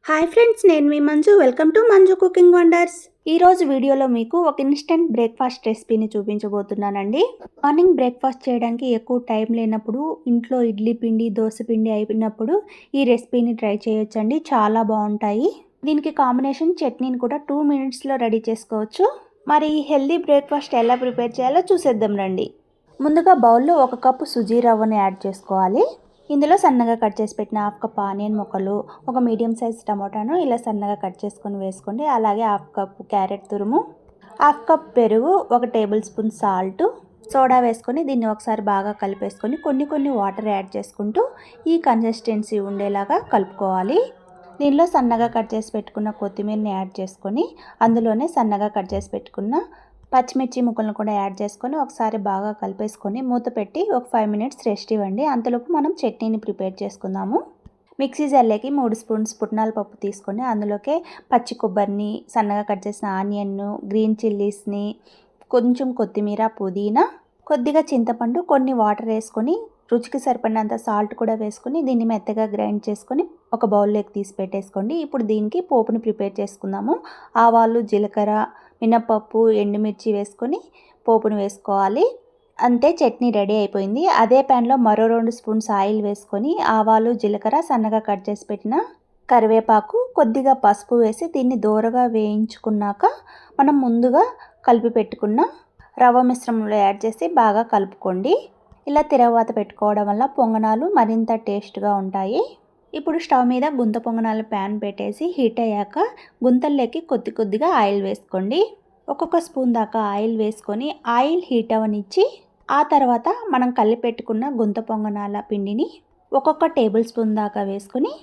Hi friends, నేను మీ Manju. Welcome to Manju cooking wonders. ఈరోజు వీడియోలో మీకు ఒక ఇన్స్టెంట్ బ్రేక్ఫాస్ట్ రెసిపీని చూపించబోతున్నానండి. మార్నింగ్ బ్రేక్ఫాస్ట్ చేయడానికి ఎక్కువ టైం లేనప్పుడు, ఇంట్లో ఇడ్లీ పిండి దోశ పిండి అయినప్పుడు ఈ రెసిపీని ట్రై చేయొచ్చండి. చాలా బాగుంటాయి. దీనికి కాంబినేషన్ చట్నీని కూడా 2 మినిట్స్లో రెడీ చేసుకోవచ్చు. మరి ఈ హెల్దీ బ్రేక్ఫాస్ట్ ఎలా ప్రిపేర్ చేయాలో చూసేద్దాం రండి. ముందుగా బౌల్లో 1 కప్పు సుజీ రవ్వని యాడ్ చేసుకోవాలి. ఇందులో సన్నగా కట్ చేసి పెట్టిన 1/2 కప్ ఆనియన్ ముక్కలు, ఒక మీడియం సైజ్ టమాటాను ఇలా సన్నగా కట్ చేసుకొని వేసుకోండి. అలాగే 1/2 కప్ క్యారెట్ తురుము, 1/2 కప్ పెరుగు, 1 టేబుల్ స్పూన్ సాల్ట్, సోడా వేసుకొని దీన్ని ఒకసారి బాగా కలిపేసుకొని కొన్ని వాటర్ యాడ్ చేసుకుంటూ ఈ కన్సిస్టెన్సీ ఉండేలాగా కలుపుకోవాలి. దీనిలో సన్నగా కట్ చేసి పెట్టుకున్న కొత్తిమీరని యాడ్ చేసుకొని అందులోనే సన్నగా కట్ చేసి పెట్టుకున్న పచ్చిమిర్చి ముక్కలను కూడా యాడ్ చేసుకొని ఒకసారి బాగా కలిపేసుకొని మూత పెట్టి ఒక 5 మినిట్స్ రెస్ట్ ఇవ్వండి. అంతలోపు మనం చట్నీని ప్రిపేర్ చేసుకుందాము. మిక్సీ జార్లోకి 3 స్పూన్స్ పుట్నాల పప్పు తీసుకొని అందులోకి పచ్చి కొబ్బరిని, సన్నగా కట్ చేసిన ఆనియన్ను, గ్రీన్ చిల్లీస్ని, కొంచెం కొత్తిమీర, పుదీనా, కొద్దిగా చింతపండు, కొన్ని వాటర్ వేసుకొని రుచికి సరిపడినంత సాల్ట్ కూడా వేసుకొని దీన్ని మెత్తగా గ్రైండ్ చేసుకొని ఒక బౌల్లోకి తీసి పెట్టేసుకోండి. ఇప్పుడు దీనికి పోపుని ప్రిపేర్ చేసుకుందాము. ఆవాలు, జీలకర్ర, మినపప్పు, ఎండుమిర్చి వేసుకొని పోపును వేసుకోవాలి. అంతే, చట్నీ రెడీ అయిపోయింది. అదే ప్యాన్లో మరో 2 స్పూన్స్ ఆయిల్ వేసుకొని ఆవాలు, జీలకర్ర, సన్నగా కట్ చేసి పెట్టిన కరివేపాకు, కొద్దిగా పసుపు వేసి దీన్ని దోరగా వేయించుకున్నాక మనం ముందుగా కలిపి పెట్టుకున్న రవ్వ మిశ్రమంలో యాడ్ చేసి బాగా కలుపుకోండి. ఇలా తిరగవాత పెట్టుకోవడం వల్ల పొంగనాలు మరింత టేస్ట్గా ఉంటాయి. ఇప్పుడు స్టవ్ మీద గుంత పొంగనాల ప్యాన్ పెట్టేసి హీట్ అయ్యాక గుంతల్లోకి కొద్దిగా ఆయిల్ వేసుకోండి. ఒక్కొక్క స్పూన్ దాకా ఆయిల్ వేసుకొని ఆయిల్ హీట్ అవనిచ్చి ఆ తర్వాత మనం కలిపి పెట్టుకున్న గుంత పొంగనాల పిండిని ఒక్కొక్క టేబుల్ స్పూన్ దాకా వేసుకొని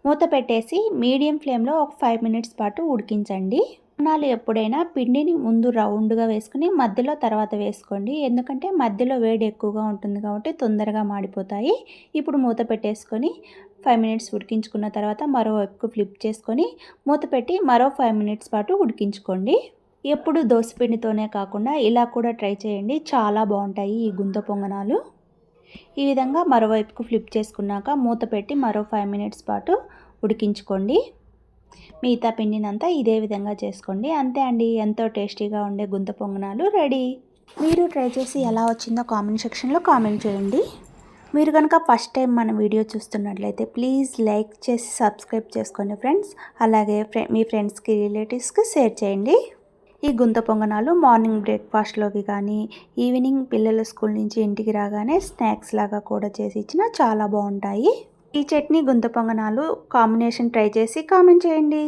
మూత పెట్టేసి మీడియం ఫ్లేమ్లో ఒక 5 మినిట్స్ పాటు ఉడికించండి. పొంగనాలు ఎప్పుడైనా పిండిని ముందు రౌండ్గా వేసుకుని మధ్యలో తర్వాత వేసుకోండి. ఎందుకంటే మధ్యలో వేడి ఎక్కువగా ఉంటుంది కాబట్టి తొందరగా మాడిపోతాయి. ఇప్పుడు మూత పెట్టేసుకొని 5 మినిట్స్ ఉడికించుకున్న తర్వాత మరో వైపుకు ఫ్లిప్ చేసుకొని మూత పెట్టి మరో 5 మినిట్స్ పాటు ఉడికించుకోండి. ఎప్పుడు దోసపిండితోనే కాకుండా ఇలా కూడా ట్రై చేయండి. చాలా బాగుంటాయి ఈ గుంత పొంగనాలు. ఈ విధంగా మరోవైపుకు ఫ్లిప్ చేసుకున్నాక మూత పెట్టి మరో 5 మినిట్స్ పాటు ఉడికించుకోండి. మిగతా పిండినంతా ఇదే విధంగా చేసుకోండి. అంతే అండి, ఎంతో టేస్టీగా ఉండే గుంత పొంగనాలు రెడీ. మీరు ట్రై చేసి ఎలా వచ్చిందో కామెంట్ సెక్షన్లో కామెంట్ చేయండి. మీరు కనుక ఫస్ట్ టైం మన వీడియో చూస్తున్నట్లయితే ప్లీజ్ లైక్ చేసి సబ్స్క్రైబ్ చేసుకోండి ఫ్రెండ్స్. అలాగే మీ ఫ్రెండ్స్కి, రిలేటివ్స్కి షేర్ చేయండి. ఈ గుంత పొంగనాలు మార్నింగ్ బ్రేక్ఫాస్ట్లోకి కానీ ఈవినింగ్ పిల్లలు స్కూల్ నుంచి ఇంటికి రాగానే స్నాక్స్ లాగా కూడా చేసి ఇచ్చినా చాలా బాగుంటాయి. ఈ చట్నీ గుంత పొంగనాలు కాంబినేషన్ ట్రై చేసి కామెంట్ చేయండి.